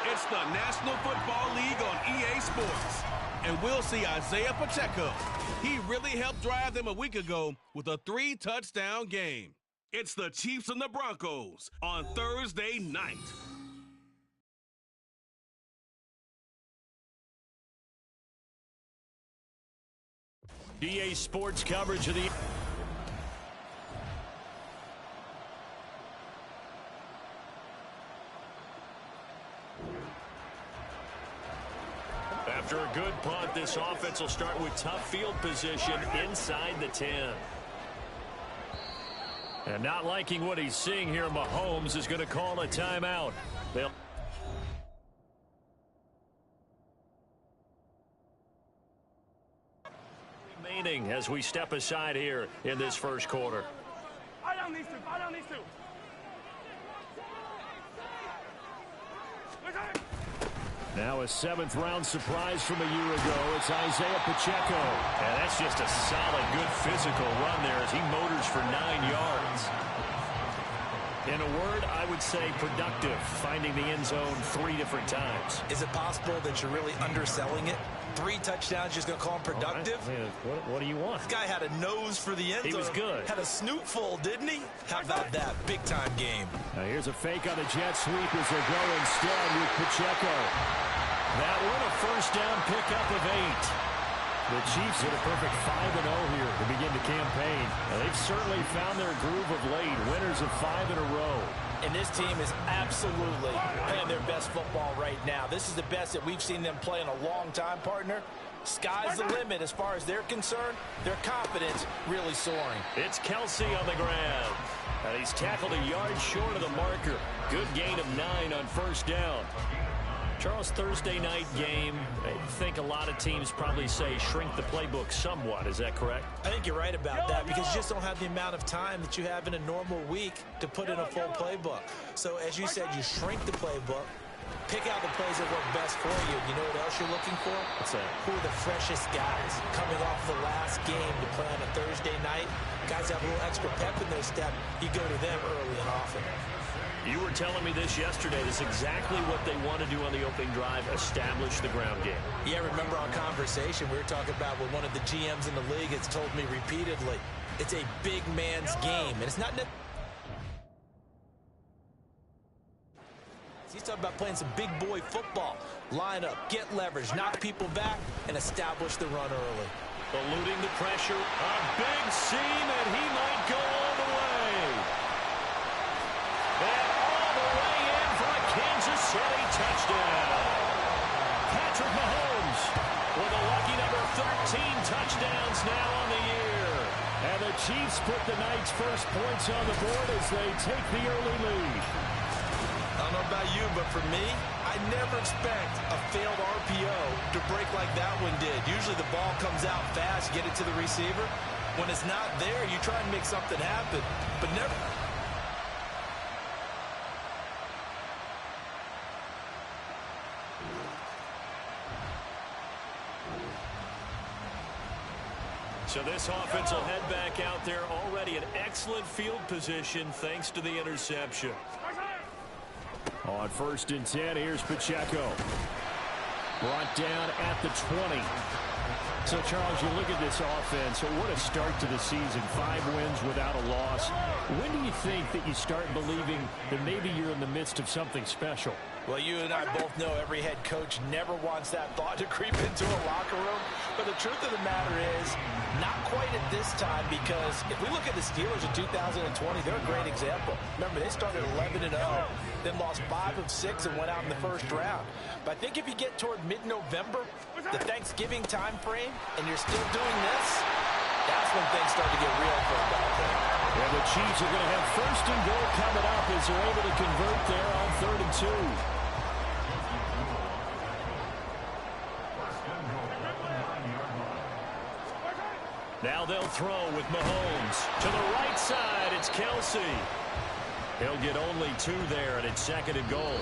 It's the National Football League on EA Sports. And we'll see Isaiah Pacheco. He really helped drive them a week ago with a 3-touchdown game. It's the Chiefs and the Broncos on Thursday night. EA Sports coverage of the... After a good punt, this offense will start with tough field position inside the 10. And not liking what he's seeing here, Mahomes is going to call a timeout. They'll... remaining as we step aside here in this first quarter. Buy down these two. Buy down these two. Now a seventh-round surprise from a year ago. It's Isaiah Pacheco. And that's just a solid, good physical run there as he motors for 9 yards. In a word, I would say productive, finding the end zone 3 different times. Is it possible that you're really underselling it? 3 touchdowns, just going to call him productive? Right. What do you want? This guy had a nose for the end zone. He was good. Had a snootful, didn't he? How about that? Big-time game. Now here's a fake on the jet sweep as they go instead with Pacheco. That one a first down pickup of 8. The Chiefs hit a perfect 5-0 here to begin the campaign. Now, they've certainly found their groove of late, winners of 5 in a row. And this team is absolutely playing their best football right now. This is the best that we've seen them play in a long time, partner. Sky's the limit as far as they're concerned. Their confidence really soaring. It's Kelsey on the ground. And he's tackled a yard short of the marker. Good gain of 9 on first down. Charles, Thursday night game, I think a lot of teams probably say shrink the playbook somewhat. Is that correct? I think you're right about that because you just don't have the amount of time that you have in a normal week to put in a full playbook. So as you said, you shrink the playbook, pick out the plays that work best for you. You know what else you're looking for? What's that? Who are the freshest guys coming off the last game to play on a Thursday night? Guys have a little extra pep in their step. You go to them early and often. You were telling me this yesterday. This is exactly what they want to do on the opening drive, establish the ground game. Yeah, remember our conversation? We were talking about what one of the GMs in the league has told me repeatedly. It's a big man's game, and it's not... He's talking about playing some big boy football. Line up, get leverage, knock people back, and establish the run early. Eluding the pressure, a big seam, and he might go all the way. And all the way in for a Kansas City touchdown. Patrick Mahomes with a lucky number 13 touchdowns now on the year. And the Chiefs put the night's first points on the board as they take the early lead. I don't know about you, but for me, I never expect a failed RPO to break like that one did. Usually the ball comes out fast, get it to the receiver. When it's not there, you try and make something happen, but never... So this offense will head back out there, already an excellent field position thanks to the interception. On 1st and 10, here's Pacheco. Brought down at the 20. So, Charles, you look at this offense, so what a start to the season. 5 wins without a loss. When do you think that you start believing that maybe you're in the midst of something special? Well, you and I both know every head coach never wants that thought to creep into a locker room. But the truth of the matter is, not quite at this time, because if we look at the Steelers in 2020, they're a great example. Remember, they started 11-0, then lost 5 of 6 and went out in the first round. But I think if you get toward mid-November, the Thanksgiving time frame, and you're still doing this, that's when things start to get real for a ball game. And the Chiefs are going to have first and goal coming up as they're able to convert there on 3rd and 2. Now they'll throw with Mahomes. To the right side, it's Kelsey. He'll get only 2 there, and it's 2nd and goal.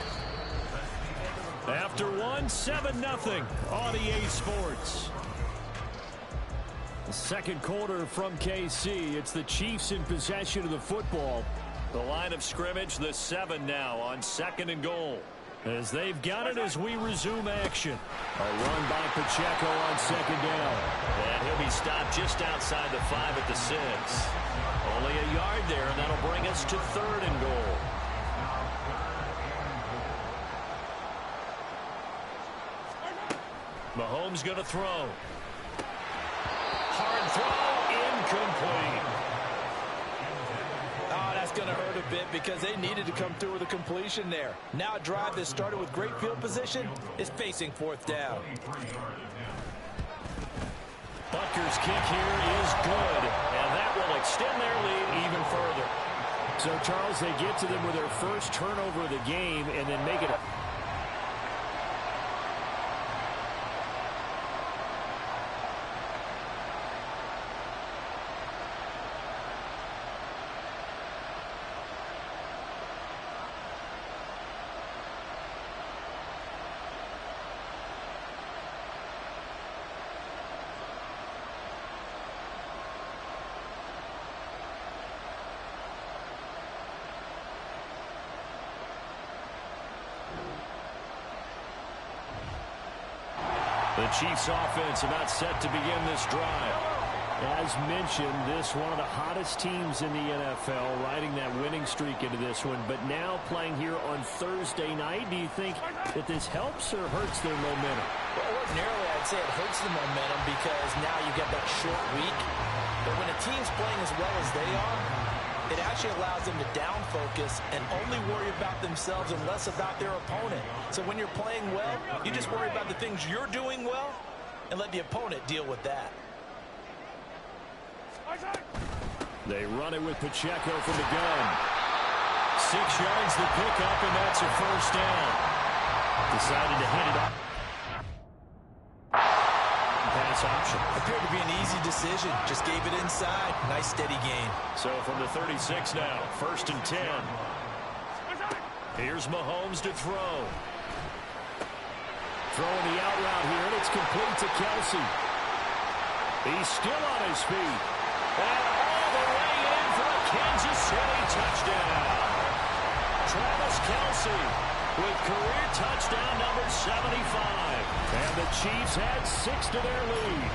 After one, 7-0 on EA Sports. The second quarter from KC. It's the Chiefs in possession of the football. The line of scrimmage, the 7 now on 2nd and goal. As they've got it as we resume action. A run by Pacheco on 2nd down. And he'll be stopped just outside the 5 at the 6. Only a yard there, and that'll bring us to 3rd and goal. Mahomes going to throw. Hard throw, incomplete. Oh, that's going to hurt a bit because they needed to come through with a completion there. Now a drive that started with great field position is facing 4th down. Butker's kick here is good, and that will extend their lead even further. So, Charles, they get to them with their first turnover of the game and then make it a... The Chiefs offense about set to begin this drive. As mentioned, this one of the hottest teams in the NFL, riding that winning streak into this one, but now playing here on Thursday night. Do you think that this helps or hurts their momentum? Well, ordinarily, I'd say it hurts the momentum because now you get that short week. But when a team's playing as well as they are, it actually allows them to down focus and only worry about themselves and less about their opponent. So when you're playing well, you just worry about the things you're doing well and let the opponent deal with that. They run it with Pacheco from the gun. 6 yards the pickup, and that's a first down. Decided to hand it off. Pass option. Appeared to be an easy decision. Just gave it inside. Nice steady gain. So from the 36 now, 1st and 10. Here's Mahomes to throw. Throwing the out route here, and it's complete to Kelsey. He's still on his feet. And all the way in for a Kansas City touchdown. Travis Kelsey with career touchdown number 75. And the Chiefs had 6 to their lead.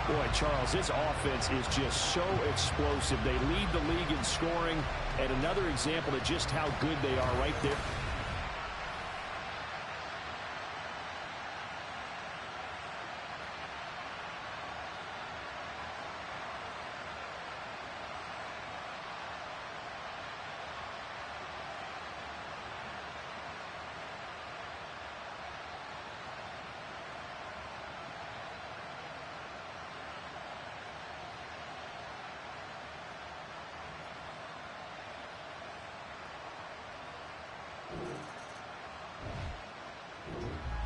Boy, Charles, this offense is just so explosive. They lead the league in scoring, and another example of just how good they are right there.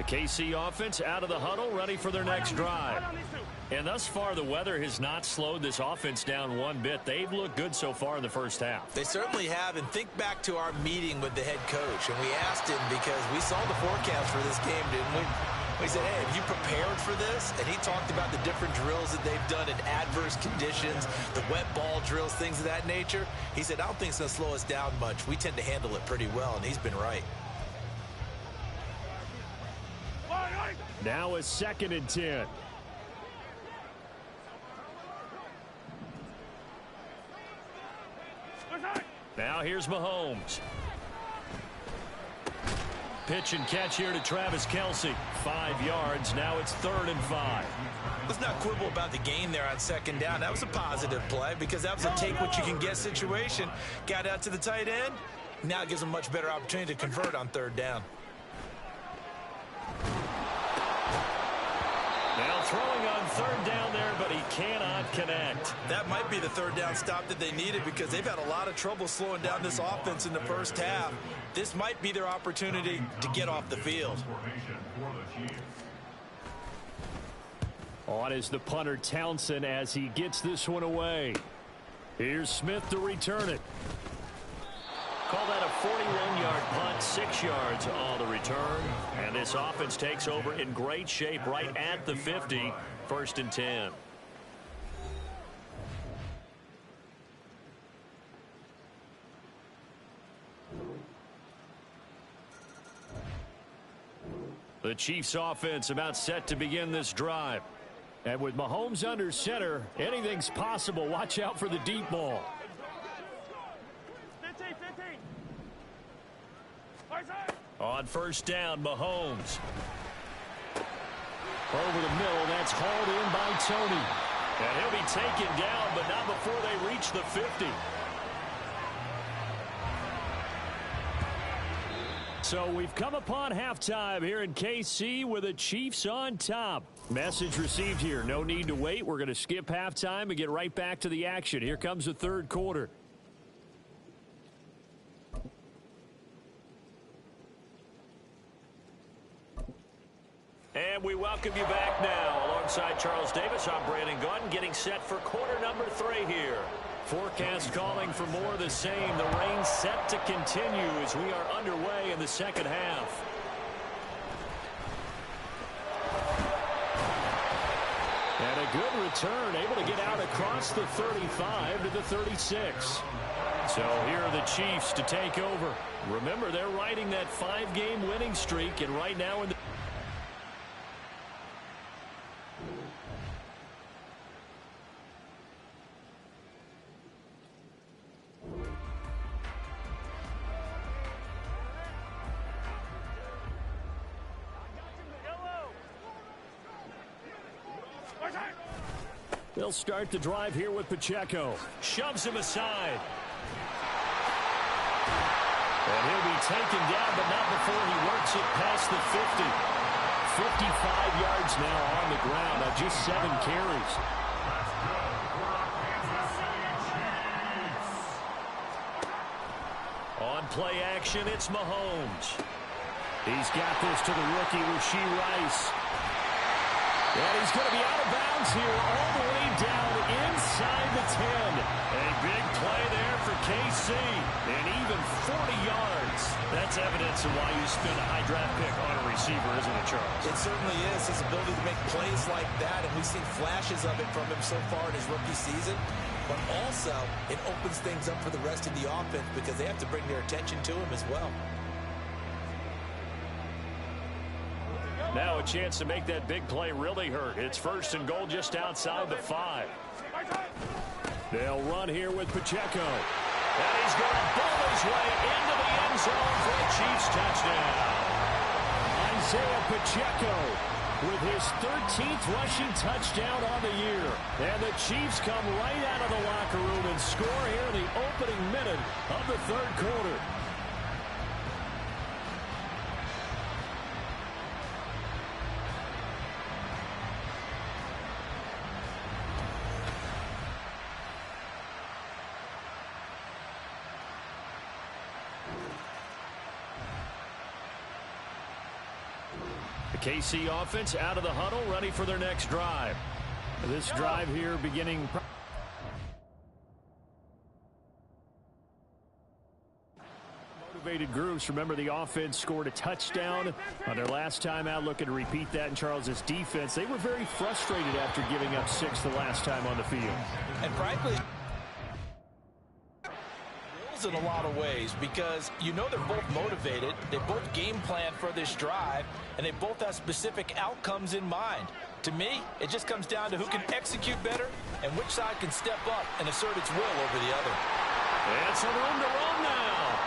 KC offense out of the huddle, ready for their next drive. And thus far, the weather has not slowed this offense down one bit. They've looked good so far in the first half. They certainly have, and think back to our meeting with the head coach, and we asked him because we saw the forecast for this game, didn't we? We said, hey, have you prepared for this? And he talked about the different drills that they've done in adverse conditions, the wet ball drills, things of that nature. He said, I don't think it's going to slow us down much. We tend to handle it pretty well, and he's been right. Now a 2nd and 10. Now here's Mahomes. pitch and catch here to Travis Kelce. 5 yards. Now it's 3rd and 5. Let's not quibble about the gain there on 2nd down. That was a positive play because that was a take-what-you-can-get situation. Got out to the tight end. Now it gives them a much better opportunity to convert on 3rd down. Now throwing on 3rd down there, but he cannot connect. That might be the 3rd down stop that they needed because they've had a lot of trouble slowing down this offense in the first half. This might be their opportunity to get off the field. On is the punter Townsend as he gets this one away. Here's Smith to return it. Call that a 41-yard punt, 6 yards on the return. And this offense takes over in great shape right at the 50, 1st and 10. The Chiefs offense about set to begin this drive. And with Mahomes under center, anything's possible. Watch out for the deep ball. 15. On 1st down, Mahomes. Over the middle, that's hauled in by Tony. And he'll be taken down, but not before they reach the 50. So we've come upon halftime here in KC with the Chiefs on top. Message received here. No need to wait. We're going to skip halftime and get right back to the action. Here comes the 3rd quarter. And we welcome you back now. Alongside Charles Davis, I'm Brandon Gordon, getting set for quarter number 3 here. Forecast calling for more of the same. The rain set to continue as we are underway in the 2nd half. And a good return, able to get out across the 35 to the 36. So here are the Chiefs to take over. Remember, they're riding that 5-game winning streak, and right now in the They'll start the drive here with Pacheco. Shoves him aside. And he'll be taken down, but not before he works it past the 50. 55 yards now on the ground on just 7 carries. On play action, it's Mahomes. He's got this to the rookie, Rashee Rice. And he's going to be out of bounds here all the way down inside the 10. A big play there for KC. And even 40 yards. That's evidence of why you spend a high draft pick on a receiver, isn't it, Charles? It certainly is. His ability to make plays like that, and we've seen flashes of it from him so far in his rookie season. But also, it opens things up for the rest of the offense because they have to bring their attention to him as well. Now a chance to make that big play really hurt. It's 1st and goal just outside the 5. They'll run here with Pacheco. And he's going to bowl his way into the end zone for a Chiefs touchdown. Isaiah Pacheco with his 13th rushing touchdown on the year. And the Chiefs come right out of the locker room and score here in the opening minute of the 3rd quarter. The KC offense out of the huddle, ready for their next drive. This drive here beginning. Motivated groups. Remember, the offense scored a touchdown on their last time out, looking to repeat that in Charles's defense. They were very frustrated after giving up 6 the last time on the field. And frankly, in a lot of ways, because you know they're both motivated, they both game plan for this drive, and they both have specific outcomes in mind. To me, it just comes down to who can execute better and which side can step up and assert its will over the other. It's a room to run now.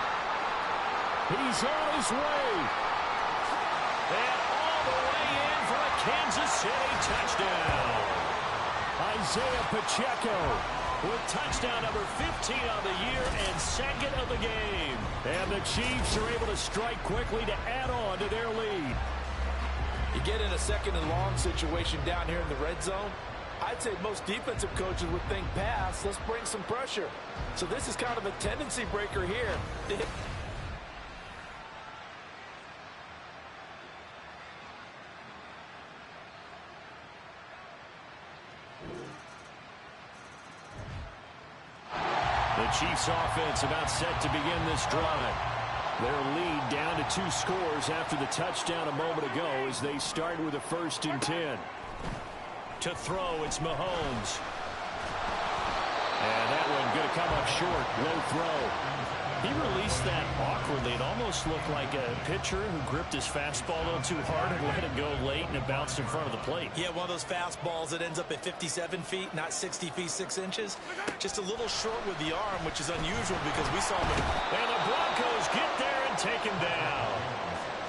He's on his way. Kansas City touchdown. Isaiah Pacheco with touchdown number 15 on the year and second of the game. And the Chiefs are able to strike quickly to add on to their lead. You get in a second and long situation down here in the red zone. I'd say most defensive coaches would think pass, let's bring some pressure. So this is kind of a tendency breaker here. The Chiefs offense about set to begin this drive. Their lead down to 2 scores after the touchdown a moment ago as they start with a 1st and 10. To throw, it's Mahomes. And that one going to come up short. Low throw. He released that awkwardly. It almost looked like a pitcher who gripped his fastball a little too hard and let it go late, and it bounced in front of the plate. Yeah, one of those fastballs that ends up at 57 feet, not 60 feet, 6 inches. Just a little short with the arm, which is unusual because we saw him. And the Broncos get there and take him down.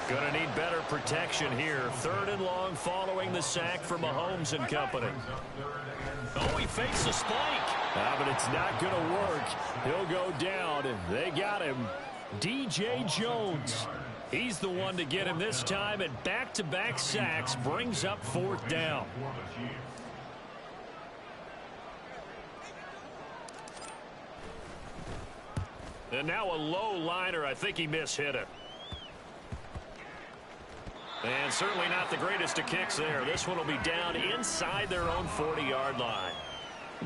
Going to need better protection here. 3rd and long following the sack for Mahomes and company. Oh, he fakes a spike. But it's not going to work. He'll go down. They got him. DJ Jones. He's the one to get him this time, and back-to-back sacks brings up 4th down. And now a low liner. I think he mishit it. And certainly not the greatest of kicks there. This one will be down inside their own 40-yard line.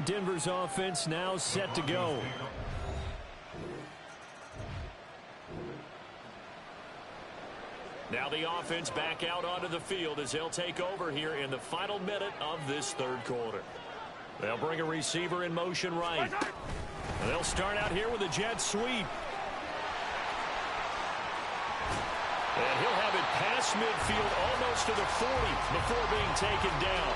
Denver's offense now set to go. Now the offense back out onto the field as they'll take over here in the final minute of this 3rd quarter. They'll bring a receiver in motion right. And they'll start out here with a jet sweep. And he'll have it past midfield almost to the 40 before being taken down.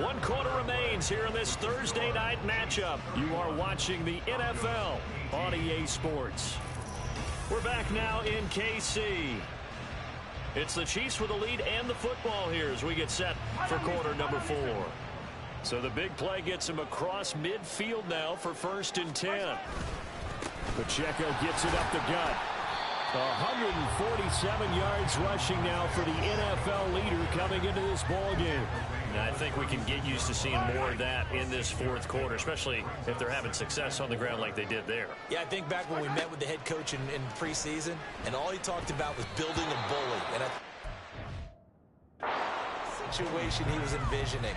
One quarter remains here in this Thursday night matchup. You are watching the NFL on EA Sports. We're back now in KC. It's the Chiefs with the lead and the football here as we get set for quarter number 4. So the big play gets him across midfield now for 1st and 10. Pacheco gets it up the gut. 147 yards rushing now for the NFL leader coming into this ball game. And I think we can get used to seeing more of that in this 4th quarter, especially if they're having success on the ground like they did there. Yeah, I think back when we met with the head coach in preseason, and all he talked about was building a bully. And situation he was envisioning.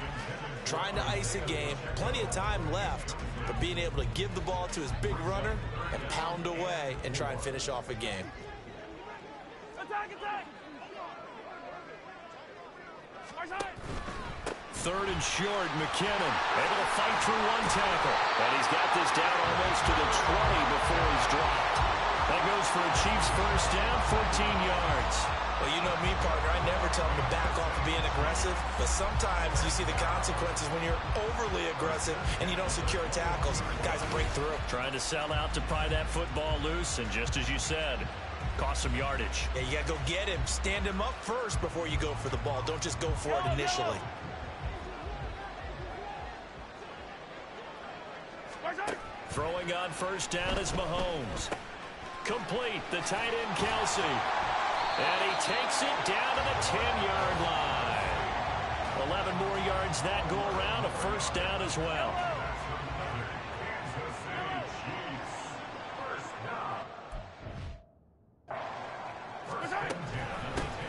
Trying to ice a game, plenty of time left, but being able to give the ball to his big runner and pound away and try and finish off a game. Attack, attack! 3rd and short, McKinnon able to fight through one tackle. And he's got this down almost to the 20 before he's dropped. That goes for a Chiefs 1st down, 14 yards. Well, you know me, partner. I never tell them to back off of being aggressive, but sometimes you see the consequences when you're overly aggressive and you don't secure tackles. Guys break through. Trying to sell out to pry that football loose, and just as you said, cost some yardage. Yeah, you got to go get him. Stand him up first before you go for the ball. Don't just go for it initially. Throwing on 1st down is Mahomes. Complete, the tight end Kelsey. And he takes it down to the 10-yard line. 11 more yards that go around, a 1st down as well.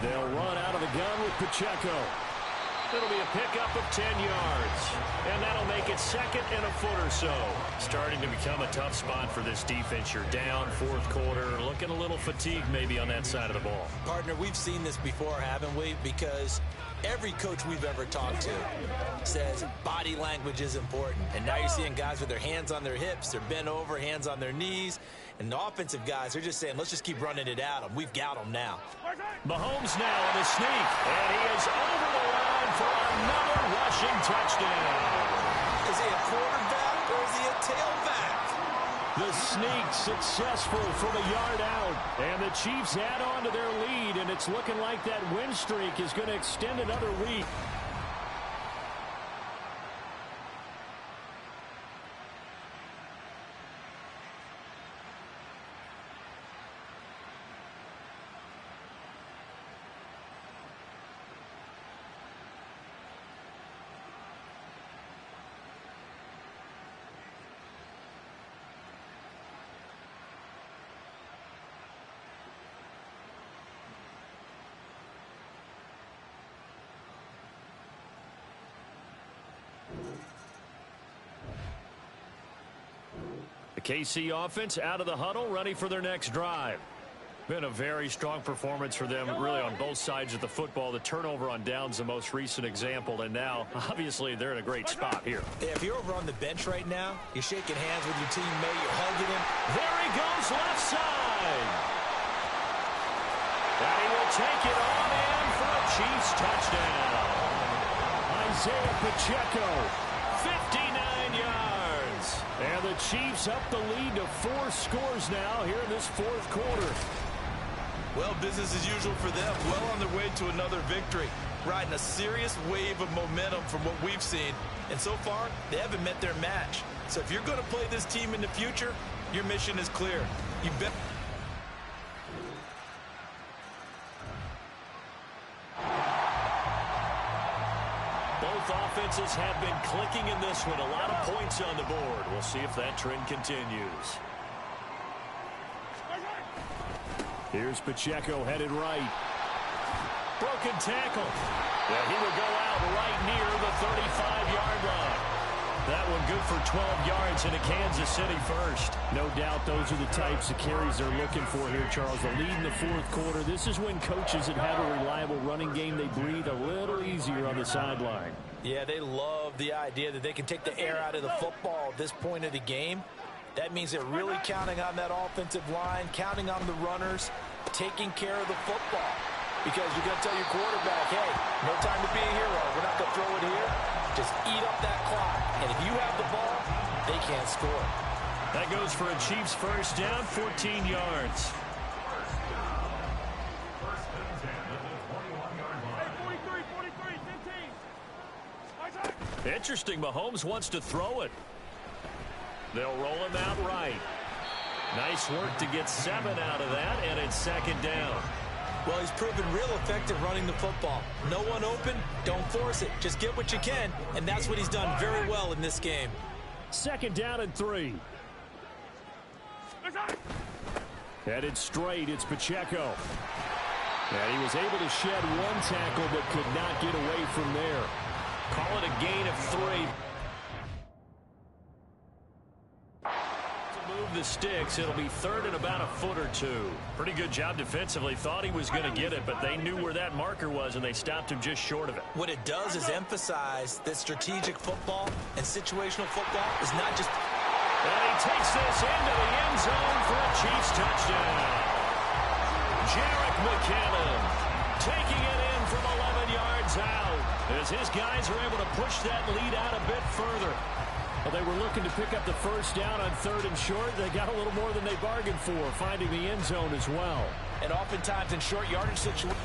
They'll run out of the gun with Pacheco. It'll be a pickup of 10 yards. And that'll make it 2nd and a foot or so. Starting to become a tough spot for this defense. You're down 4th quarter. Looking a little fatigued maybe on that side of the ball. Partner, we've seen this before, haven't we? Because every coach we've ever talked to says body language is important. And now you're seeing guys with their hands on their hips. They're bent over, hands on their knees. And the offensive guys, they're just saying, let's just keep running it at them. We've got them now. Mahomes now on the sneak. And he is over the line for another rushing touchdown. Is he a quarterback or is he a tailback? The sneak successful from a yard out. And the Chiefs add on to their lead, and it's looking like that win streak is going to extend another week. The KC offense out of the huddle, ready for their next drive. Been a very strong performance for them, really, on both sides of the football. The turnover on downs, the most recent example, and now, obviously, they're in a great spot here. Yeah, if you're over on the bench right now, you're shaking hands with your teammate, you're hugging him. There he goes, left side. And he will take it on in for a Chiefs touchdown. Isaiah Pacheco, 59 yards. And the Chiefs up the lead to 4 scores now here in this fourth quarter. Well, business as usual for them. Well on their way to another victory. Riding a serious wave of momentum from what we've seen. And so far, they haven't met their match. So if you're going to play this team in the future, your mission is clear. You bet. Both offenses have been clicking in this one. A lot of points on the board. We'll see if that trend continues. Here's Pacheco headed right. Broken tackle. Yeah, he will go out right near the 35-yard line. That one good for 12 yards into Kansas City first. No doubt those are the types of carries they're looking for here, Charles. The lead in the fourth quarter. This is when coaches that have a reliable running game, they breathe a little easier on the sideline. Yeah, they love the idea that they can take the air out of the football at this point of the game. That means they're really counting on that offensive line, counting on the runners, taking care of the football. Because you're going to tell your quarterback, hey, no time to be a hero. We're not going to throw it here. Just eat up that clock. And if you have the ball, they can't score. That goes for a Chiefs first down, 14 yards. 43, 15. Interesting, Mahomes wants to throw it. They'll roll him out right. Nice work to get 7 out of that, and it's second down. Well, he's proven real effective running the football. No one open, don't force it. Just get what you can, and that's what he's done very well in this game. Second down and 3. Headed straight, it's Pacheco. And he was able to shed 1 tackle, but could not get away from there. Call it a gain of 3. The sticks, it'll be third and about a foot or 2. Pretty good job defensively. Thought he was going to get it, but they knew where that marker was, and they stopped him just short of it. What it does is emphasize that strategic football and situational football is not just... And he takes this into the end zone for a Chiefs touchdown. Jerick McKinnon taking it in from 11 yards out as his guys are able to push that lead out a bit further. Well, they were looking to pick up the first down on 3rd and short. They got a little more than they bargained for, finding the end zone as well. And oftentimes in short yardage situations,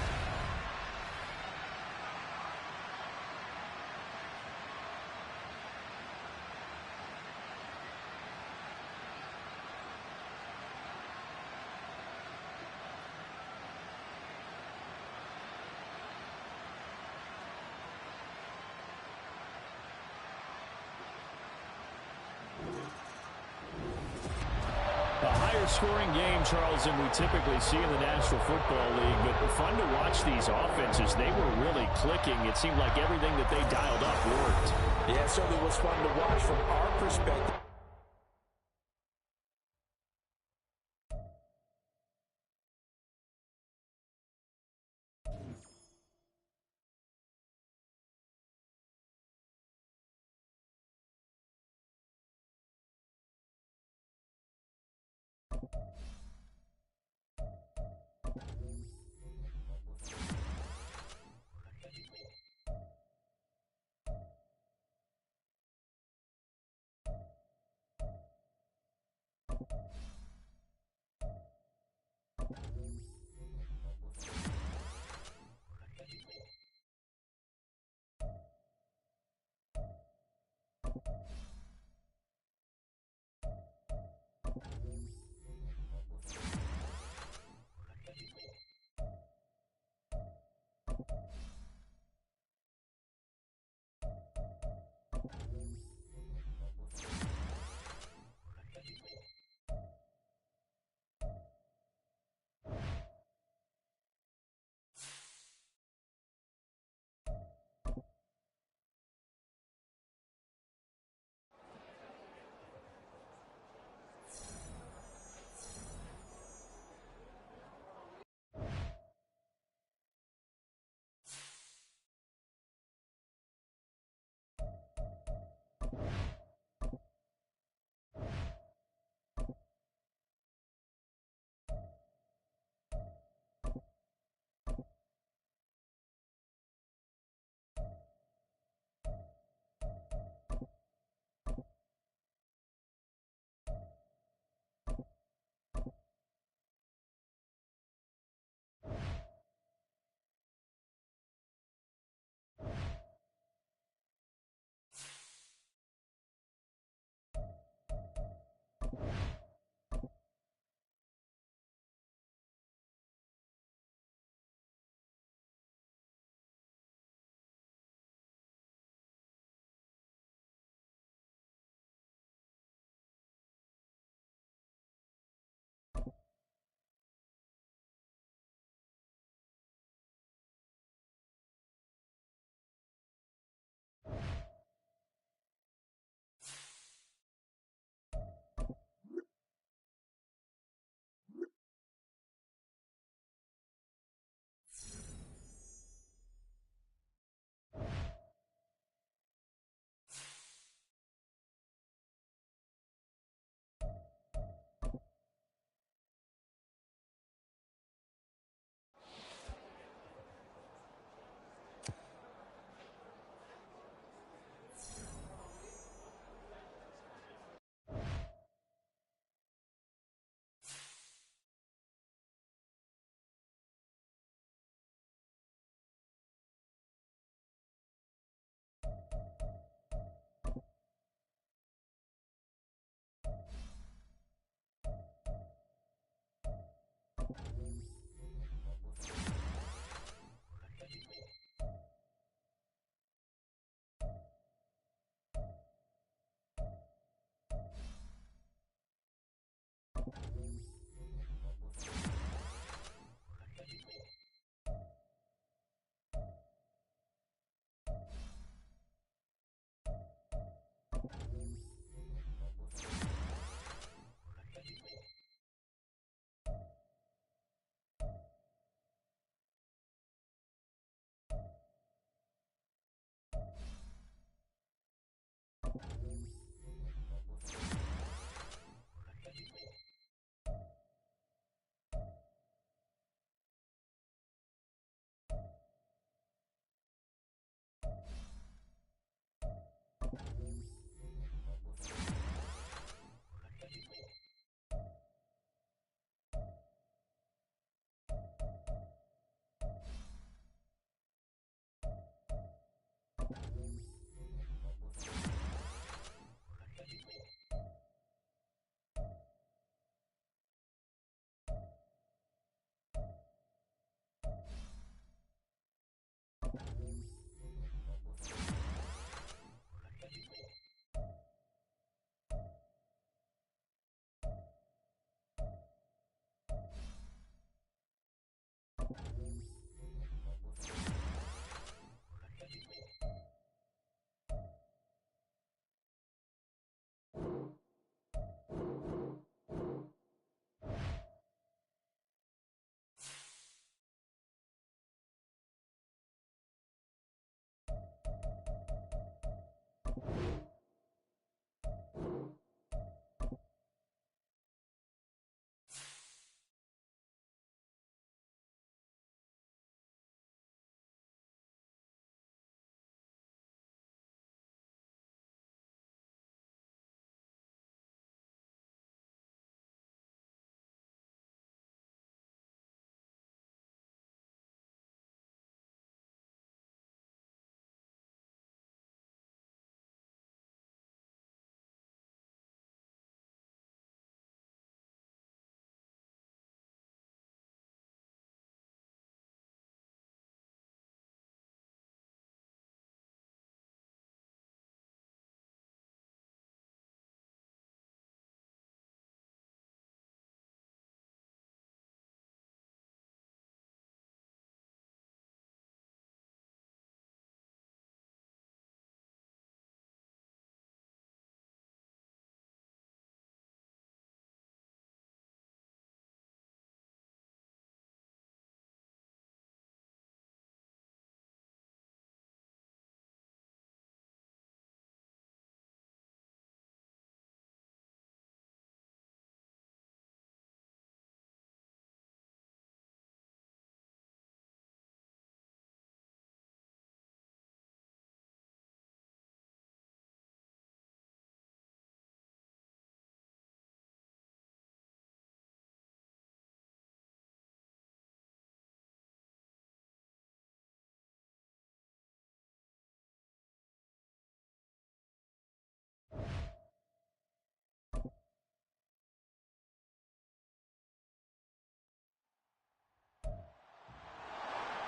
scoring game, Charles, than we typically see in the National Football League, but fun to watch these offenses. They were really clicking. It seemed like everything that they dialed up worked. Yeah, it certainly was fun to watch from our perspective.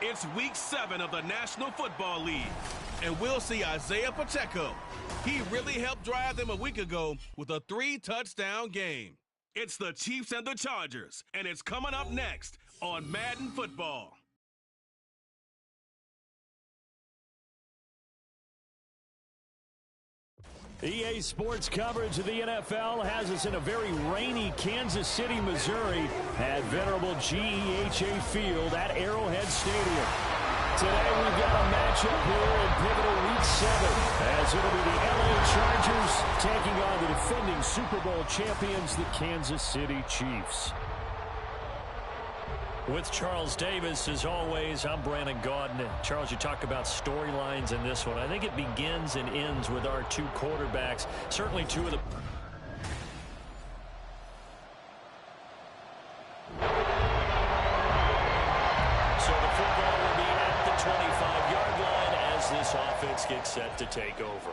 It's Week 7 of the National Football League, and we'll see Isaiah Pacheco. He really helped drive them a week ago with a 3-touchdown game. It's the Chiefs and the Chargers, and it's coming up next on Madden Football. EA Sports coverage of the NFL has us in a very rainy Kansas City, Missouri at venerable GEHA Field at Arrowhead Stadium. Today we've got a matchup here in pivotal Week 7 as it'll be the LA Chargers taking on the defending Super Bowl champions, the Kansas City Chiefs. With Charles Davis, as always, I'm Brandon Gaudin. Charles, you talk about storylines in this one. I think it begins and ends with our two quarterbacks. Certainly two of the... So the football will be at the 25-yard line as this offense gets set to take over.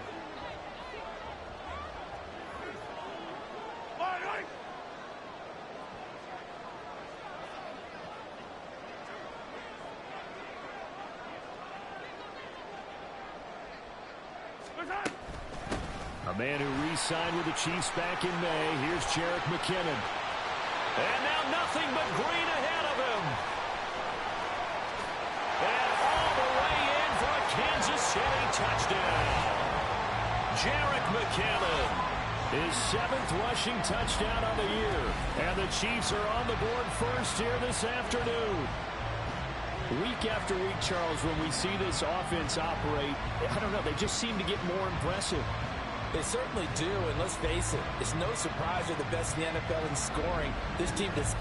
A man who re-signed with the Chiefs back in May. Here's Jerick McKinnon. And now nothing but green ahead of him. And all the way in for a Kansas City touchdown. Jerick McKinnon. His 7th rushing touchdown on the year. And the Chiefs are on the board first here this afternoon. Week after week, Charles, when we see this offense operate, I don't know, they just seem to get more impressive. They certainly do, and let's face it, it's no surprise they're the best in the NFL in scoring. This team does...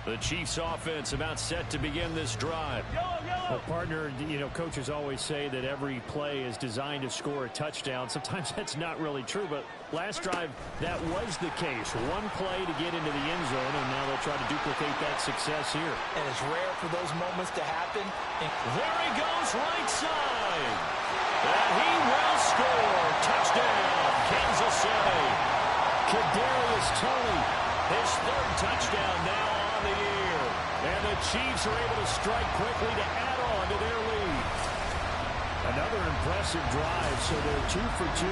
The Chiefs offense about set to begin this drive. Well, partner, you know, coaches always say that every play is designed to score a touchdown. Sometimes that's not really true, but last drive, that was the case. One play to get into the end zone, and now they'll try to duplicate that success here. And it's rare for those moments to happen. And there he goes, right side. And he will score. Touchdown, Kansas City. Kadarius Toney, his 3rd touchdown now on the year. And the Chiefs are able to strike quickly to add on to their lead. Another impressive drive, so they're 2 for 2.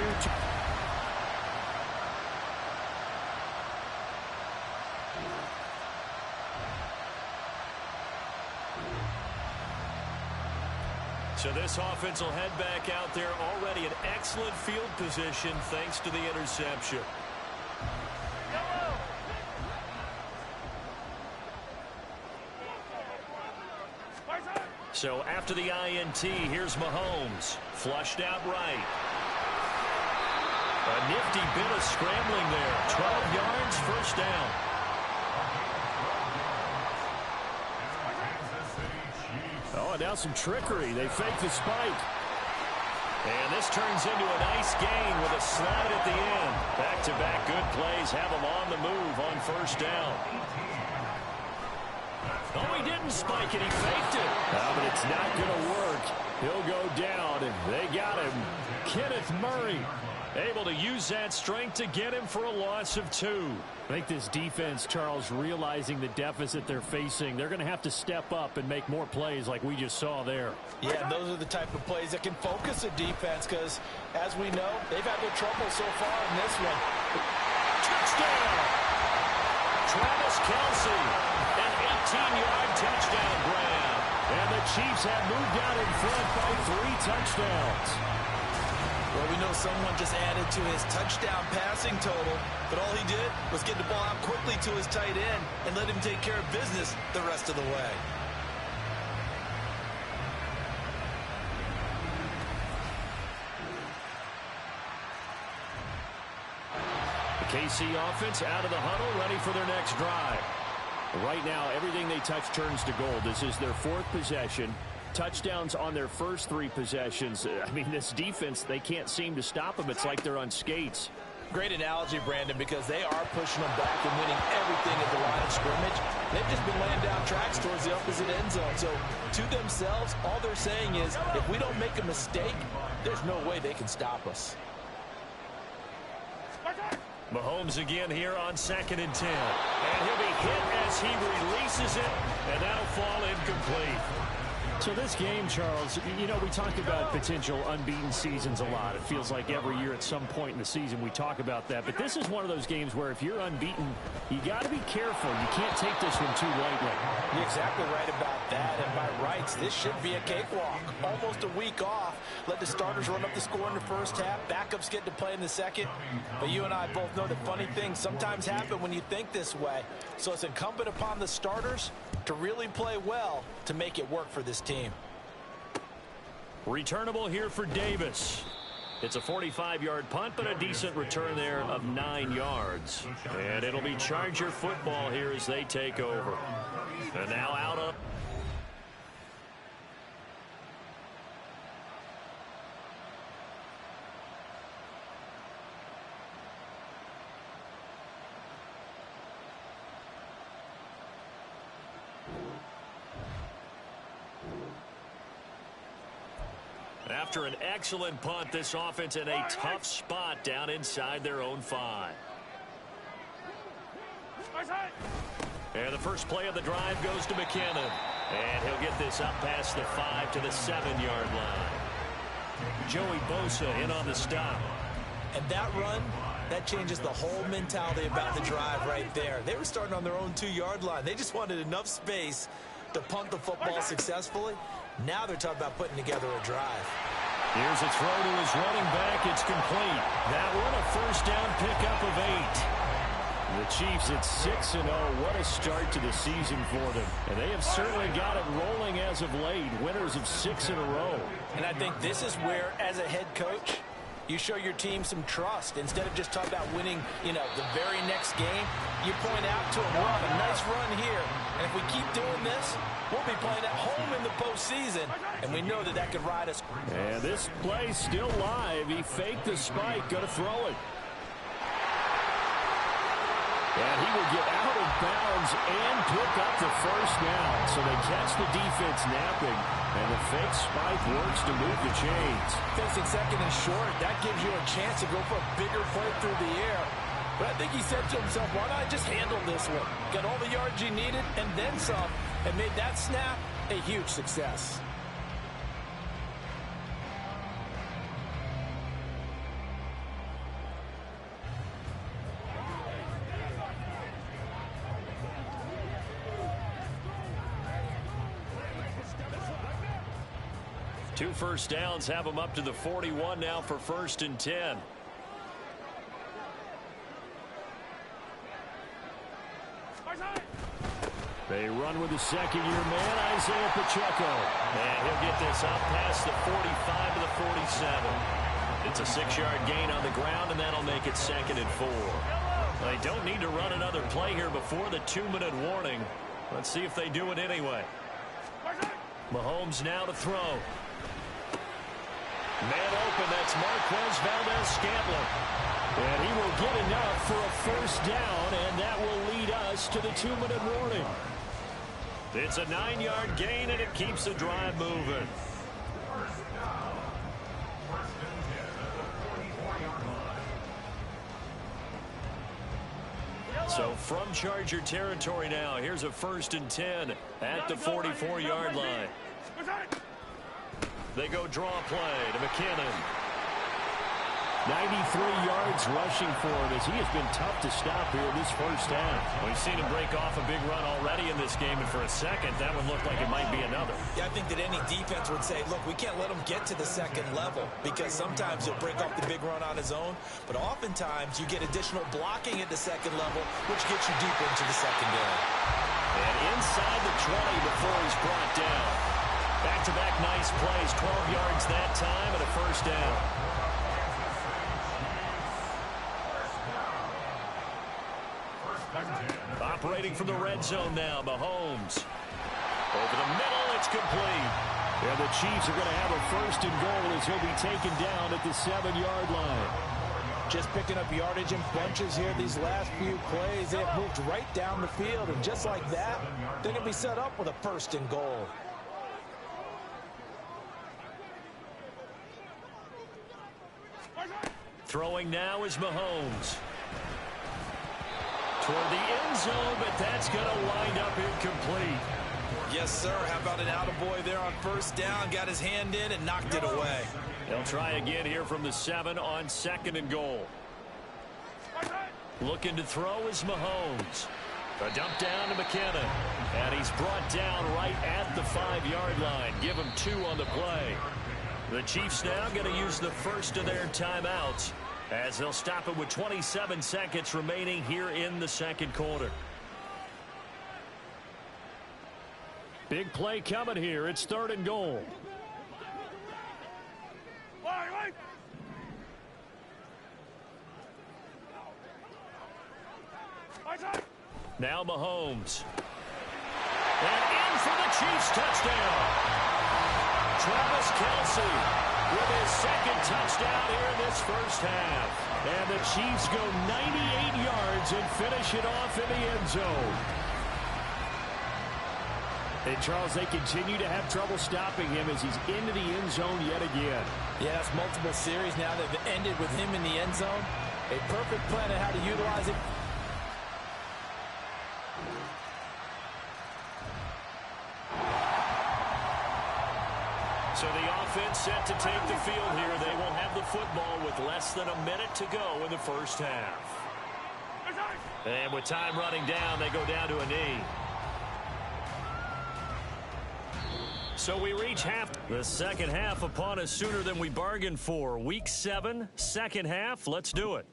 So this offense will head back out there, already in excellent field position thanks to the interception. So after the INT, here's Mahomes. Flushed out right. A nifty bit of scrambling there. 12 yards, first down. Oh, and now some trickery. They fake the spike. And this turns into a nice gain with a slide at the end. Back-to-back good plays have them on the move on first down. Oh, he didn't spike it. He faked it. But it's not going to work. He'll go down, and they got him. Kenneth Murray able to use that strength to get him for a loss of 2. I think this defense, Charles, realizing the deficit they're facing, they're going to have to step up and make more plays like we just saw there. Yeah, those are the type of plays that can focus a defense because, as we know, they've had their trouble so far in this one. Touchdown! Travis Kelce, an 18-yard touchdown grab. And the Chiefs have moved out in front by 3 touchdowns. Well, we know someone just added to his touchdown passing total, but all he did was get the ball out quickly to his tight end and let him take care of business the rest of the way. The KC offense out of the huddle, ready for their next drive. Right now, everything they touch turns to gold. This is their 4th possession. Touchdowns on their first 3 possessions. I mean, this defense, they can't seem to stop them. It's like they're on skates. Great analogy, Brandon, because they are pushing them back and winning everything at the line of scrimmage. They've just been laying down tracks towards the opposite end zone. So to themselves, all they're saying is, if we don't make a mistake, there's no way they can stop us. Mahomes again here on 2nd and 10. And he'll be hit as he releases it, and that'll fall incomplete. So this game, Charles, you know, we talk about potential unbeaten seasons a lot. It feels like every year at some point in the season we talk about that. But this is one of those games where if you're unbeaten, you got to be careful. You can't take this one too lightly. You're exactly right about that. And by rights, this should be a cakewalk. Almost a week off. Let the starters run up the score in the first half. Backups get to play in the second. But you and I both know that funny things sometimes happen when you think this way. So it's incumbent upon the starters to really play well to make it work for this team. Returnable here for Davis. It's a 45-yard punt, but a decent return there of 9 yards. And it'll be Charger football here as they take over. And now out of... After an excellent punt, this offense in a tough spot down inside their own 5. And the first play of the drive goes to McKinnon. And he'll get this up past the 5 to the 7-yard line. Joey Bosa in on the stop. And that run, that changes the whole mentality about the drive right there. They were starting on their own 2-yard line. They just wanted enough space to punt the football successfully. Now they're talking about putting together a drive. Here's a throw to his running back. It's complete. That one a first down pickup of 8. The Chiefs at 6-0. What a start to the season for them. And they have certainly got it rolling as of late. Winners of 6 in a row. And I think this is where, as a head coach, you show your team some trust. Instead of just talking about winning, the very next game, you point out to them, we're on a nice run here. And if we keep doing this, we'll be playing at home in the postseason. And we know that could ride us. And this play's still live. He faked the spike, going to throw it. And he will get out of bounds and pick up the first down. So they catch the defense napping, and the fake spike works to move the chains. Facing 2nd and short, that gives you a chance to go for a bigger play through the air. But I think he said to himself, why not just handle this one? Got all the yards you needed and then some, and made that snap a huge success. Two first downs have them up to the 41 now for 1st and 10. They run with the second-year man, Isaiah Pacheco. And he'll get this up past the 45 to the 47. It's a 6-yard gain on the ground, and that'll make it 2nd and 4. They don't need to run another play here before the 2-minute warning. Let's see if they do it anyway. Mahomes now to throw. Man open, that's Marquez Valdez-Scantling. And he will get enough for a first down, and that will lead us to the 2-minute warning. It's a 9-yard gain, and it keeps the drive moving. So from Charger territory now, here's a 1st and 10 at the 44-yard line. They go draw play to McKinnon. 93 yards rushing for him as he has been tough to stop here in this first half. We've seen him break off a big run already in this game, and for a second, that one looked like it might be another. Yeah, I think that any defense would say, look, we can't let him get to the 2nd level because sometimes he'll break off the big run on his own, but oftentimes you get additional blocking at the 2nd level, which gets you deeper into the secondary. And inside the 20 before he's brought down. Back-to-back nice plays, 12 yards that time and a first down. Operating from the red zone now, Mahomes. Over the middle, it's complete. And the Chiefs are going to have a 1st and goal as he'll be taken down at the 7-yard line. Just picking up yardage in bunches here these last few plays. They have moved right down the field, and just like that, they're going to be set up with a 1st and goal. Throwing now is Mahomes. Toward the end zone, but that's going to wind up incomplete. Yes, sir. How about an attaboy there on 1st down? Got his hand in and knocked it away. They'll try again here from the 7 on 2nd and goal. Looking to throw is Mahomes. A dump down to McKenna. And he's brought down right at the 5-yard line. Give him 2 on the play. The Chiefs now going to use the first of their timeouts as they'll stop it with 27 seconds remaining here in the 2nd quarter. Big play coming here. It's 3rd and goal. Now Mahomes. And in for the Chiefs touchdown. Travis Kelce with his 2nd touchdown here in this 1st half. And the Chiefs go 98 yards and finish it off in the end zone. And, Charles, they continue to have trouble stopping him as he's into the end zone yet again. Yeah, it's multiple series now that have ended with him in the end zone. A perfect plan on how to utilize it. So the offense set to take the field here. They will have the football with less than a minute to go in the 1st half. And with time running down, they go down to a knee. So we reach half. The 2nd half upon us sooner than we bargained for. Week 7, 2nd half. Let's do it.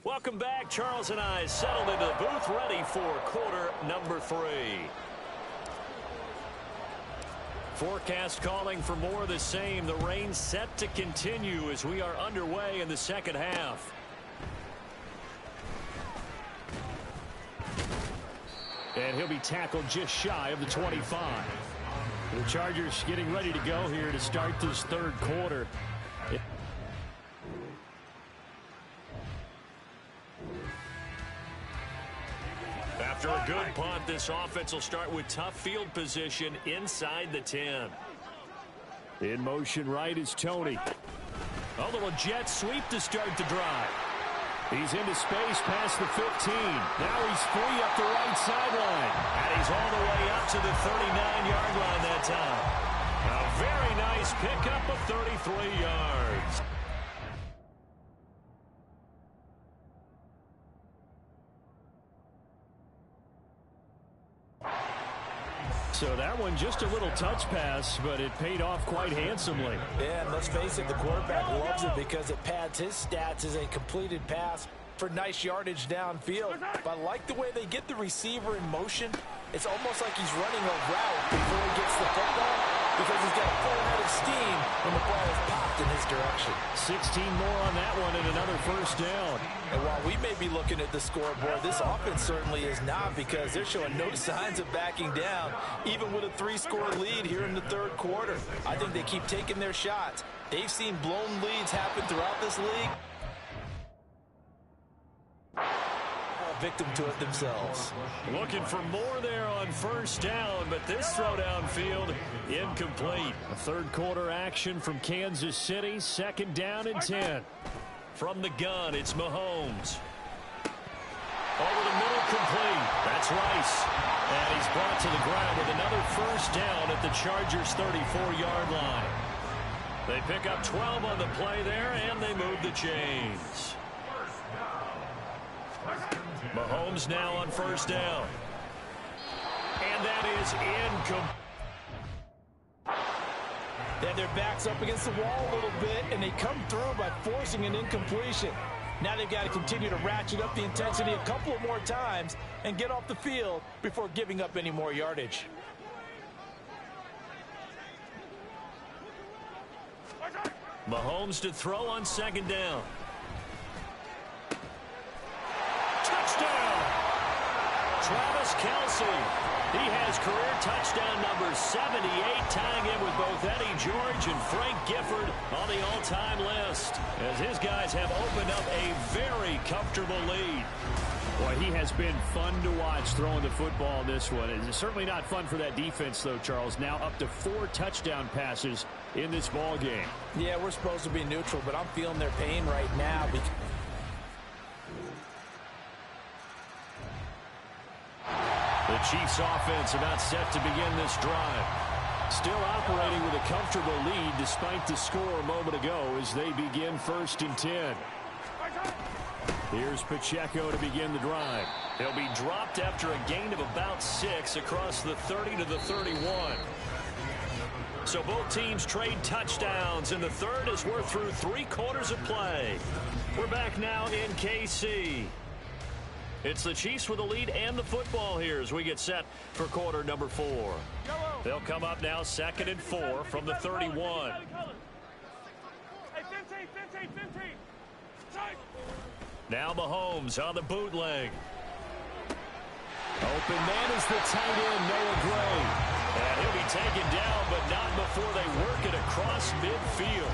Welcome back. Charles and I settled into the booth, ready for quarter number 3. Forecast calling for more of the same. The rain set to continue as we are underway in the 2nd half. And he'll be tackled just shy of the 25. The Chargers getting ready to go here to start this 3rd quarter. After a good punt, this offense will start with tough field position inside the 10. In motion right is Tony. A little jet sweep to start the drive. He's into space past the 15. Now he's free up the right sideline. And he's all the way up to the 39-yard line that time. A very nice pickup of 33 yards. So that one just a little touch pass, but it paid off quite handsomely. Yeah, and let's face it, the quarterback loves it because it pads his stats as a completed pass for nice yardage downfield. But I like the way they get the receiver in motion. It's almost like he's running a route before he gets the football because he's got a full head of steam when the ball is popped in his direction. 16 more on that one and another 1st down. And while we may be looking at the scoreboard, this offense certainly is not because they're showing no signs of backing down, even with a 3-score lead here in the 3rd quarter. I think they keep taking their shots. They've seen blown leads happen throughout this league. Victim to it themselves. Looking for more there on 1st down, but this throw downfield incomplete. A 3rd quarter action from Kansas City, 2nd down and 10. From the gun, it's Mahomes. Over the middle, complete. That's Rice. And he's brought to the ground with another 1st down at the Chargers' 34-yard line. They pick up 12 on the play there, and they move the chains. Mahomes now on 1st down. And that is incomplete. They have their backs up against the wall a little bit, and they come through by forcing an incompletion. Now they've got to continue to ratchet up the intensity a couple of more times and get off the field before giving up any more yardage. Mahomes to throw on 2nd down. Touchdown! Travis Kelce. He has career touchdown number 78, tying in with both Eddie George and Frank Gifford on the all-time list, as his guys have opened up a very comfortable lead. Boy, he has been fun to watch throwing the football in this one. It's certainly not fun for that defense, though, Charles. Now up to 4 touchdown passes in this ball game. Yeah, we're supposed to be neutral, but I'm feeling their pain right now. The Chiefs offense about set to begin this drive. Still operating with a comfortable lead despite the score a moment ago as they begin 1st and 10. Here's Pacheco to begin the drive. He'll be dropped after a gain of about 6 across the 30 to the 31. So both teams trade touchdowns in the third as we're through 3 quarters of play. We're back now in KC. It's the Chiefs with the lead and the football here as we get set for quarter number 4. They'll come up now 2nd and 4 from the 31. Now Mahomes on the bootleg. Open man is the tight end, Noah Gray. And he'll be taken down, but not before they work it across midfield.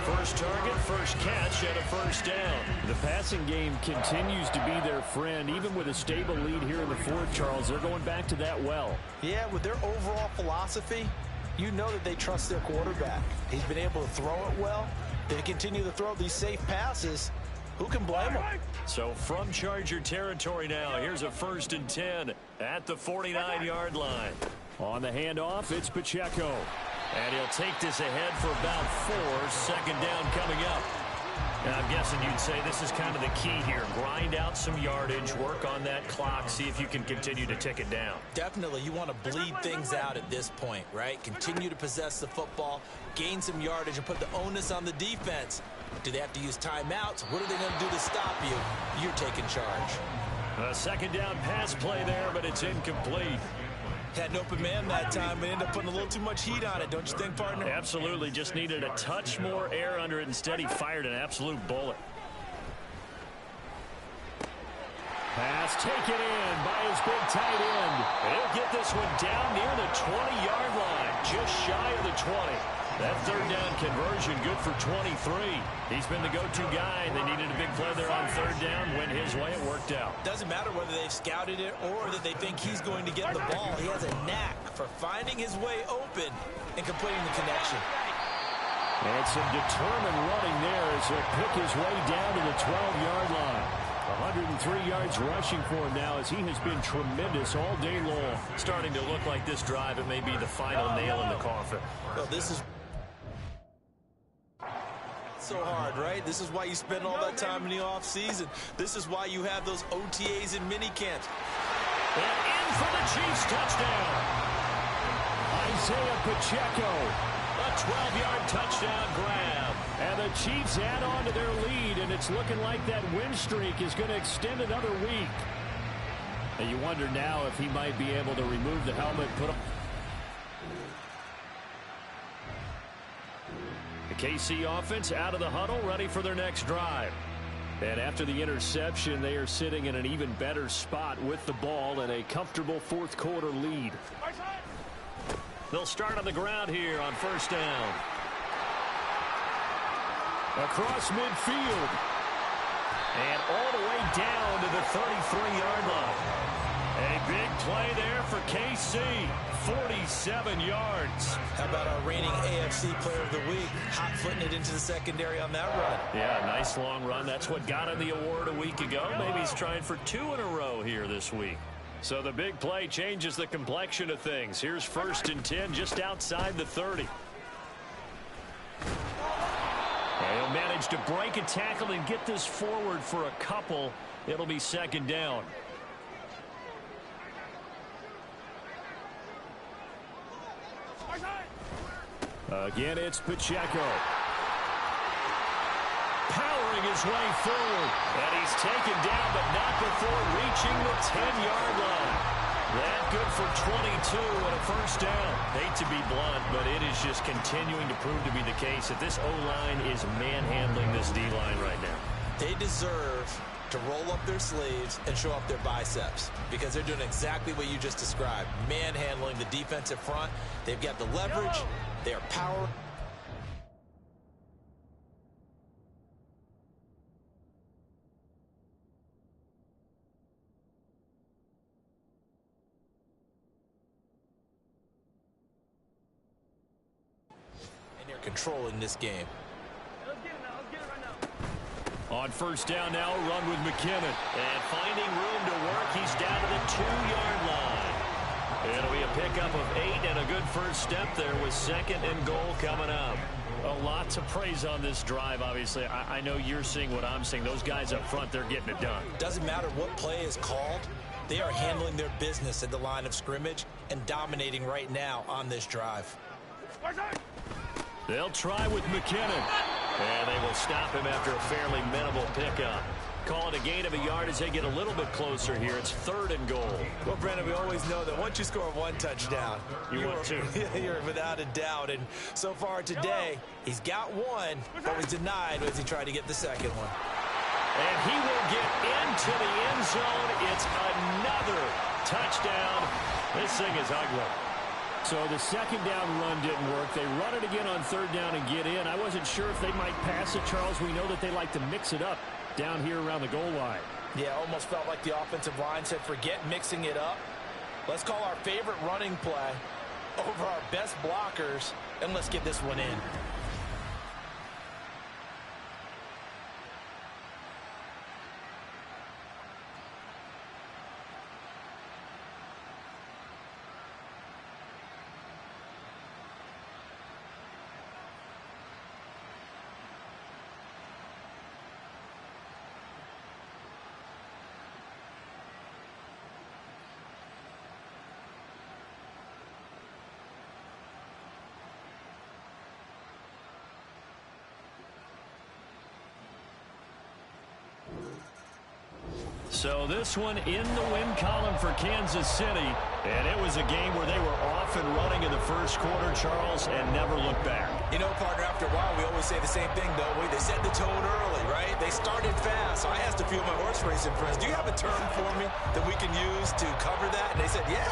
First target, first catch, and a first down. The passing game continues to be their friend. Even with a stable lead here in the fourth, Charles, they're going back to that well. Yeah, with their overall philosophy, you know that they trust their quarterback. He's been able to throw it well. They continue to throw these safe passes. Who can blame them? So from Charger territory now, here's a 1st and 10 at the 49-yard line. On the handoff, it's Pacheco. And he'll take this ahead for about 4. 2nd down coming up. Now, I'm guessing you'd say this is kind of the key here. Grind out some yardage, work on that clock, see if you can continue to tick it down. Definitely. You want to bleed things out at this point, right? Continue to possess the football, gain some yardage, and put the onus on the defense. Do they have to use timeouts? What are they going to do to stop you? You're taking charge. A 2nd down pass play there, but it's incomplete. Had an open man that time, but ended up putting a little too much heat on it, don't you think, partner? Absolutely. Just needed a touch more air under it. Instead, he fired an absolute bullet. Pass taken in by his big tight end. He'll get this one down near the 20-yard line, just shy of the 20. That 3rd down conversion good for 23. He's been the go-to guy, and they needed a big play there on 3rd down. Went his way, it worked out. Doesn't matter whether they've scouted it or that they think he's going to get the ball. He has a knack for finding his way open and completing the connection. And some determined running there as he'll pick his way down to the 12-yard line. 103 yards rushing for him now as he has been tremendous all day long. Starting to look like this drive, it may be the final nail in the coffin. Well, this is so hard, right? This is why you spend all that time in the offseason. This is why you have those OTAs and mini camps. And in for the Chiefs touchdown. Isaiah Pacheco. A 12-yard touchdown grab. And the Chiefs add on to their lead, and it's looking like that win streak is going to extend another week. And you wonder now if he might be able to remove the helmet, put him. The KC offense out of the huddle, ready for their next drive. And after the interception, they are sitting in an even better spot with the ball and a comfortable fourth quarter lead. They'll start on the ground here on 1st down. Across midfield. And all the way down to the 33-yard line. A big play there for KC. 47 yards. How about our reigning AFC Player of the Week? Hot-footing it into the secondary on that run. Yeah, nice long run. That's what got him the award a week ago. Maybe he's trying for 2 in a row here this week. So the big play changes the complexion of things. Here's 1st and 10 just outside the 30. He'll manage to break a tackle and get this forward for a couple. It'll be 2nd down. Again, it's Pacheco. Powering his way forward. And he's taken down, but not before reaching the 10-yard line. That good for 22 and a 1st down. Hate to be blunt, but it is just continuing to prove to be the case that this O-line is manhandling this D-line right now. They deserve to roll up their sleeves and show up their biceps because they're doing exactly what you just described, manhandling the defensive front. They've got the leverage, they are power. And they're controlling this game. Let's get it now. Let's get it right now. On first down now, run with McKinnon. And finding room to work, he's down to the 2-yard line. It'll be a pickup of 8 and a good first step there with 2nd and goal coming up. A lot to praise on this drive, obviously. I know you're seeing what I'm seeing. Those guys up front, they're getting it done. Doesn't matter what play is called. They are handling their business at the line of scrimmage and dominating right now on this drive. They'll try with McKinnon. And they will stop him after a fairly minimal pickup. Calling a gain of a yard as they get a little bit closer here. It's 3rd and goal. Well, Brandon, we always know that once you score 1 touchdown, You want 2. You're without a doubt. And so far today, he's got 1, but was denied as he tried to get the 2nd one. And he will get into the end zone. It's another touchdown. This thing is ugly. So the 2nd down run didn't work. They run it again on 3rd down and get in. I wasn't sure if they might pass it, Charles. We know that they like to mix it up down here around the goal line. Yeah, almost felt like the offensive line said, forget mixing it up. Let's call our favorite running play over our best blockers, and let's get this one in. So this one in the win column for Kansas City. And it was a game where they were off and running in the first quarter, Charles, and never looked back. You know, partner, after a while, we always say the same thing, don't we? They set the tone early, right? They started fast. So I asked a few of my horse racing friends, do you have a term for me that we can use to cover that? And they said, yeah.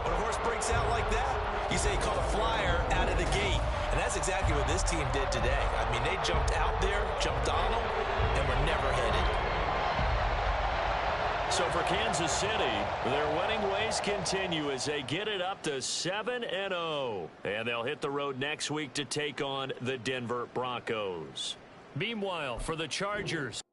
When a horse breaks out like that, you say you call a flyer out of the gate. And that's exactly what this team did today. I mean, they jumped out there, jumped on them, and were never headed. So for Kansas City, their winning ways continue as they get it up to 7-0. And they'll hit the road next week to take on the Denver Broncos. Meanwhile, for the Chargers.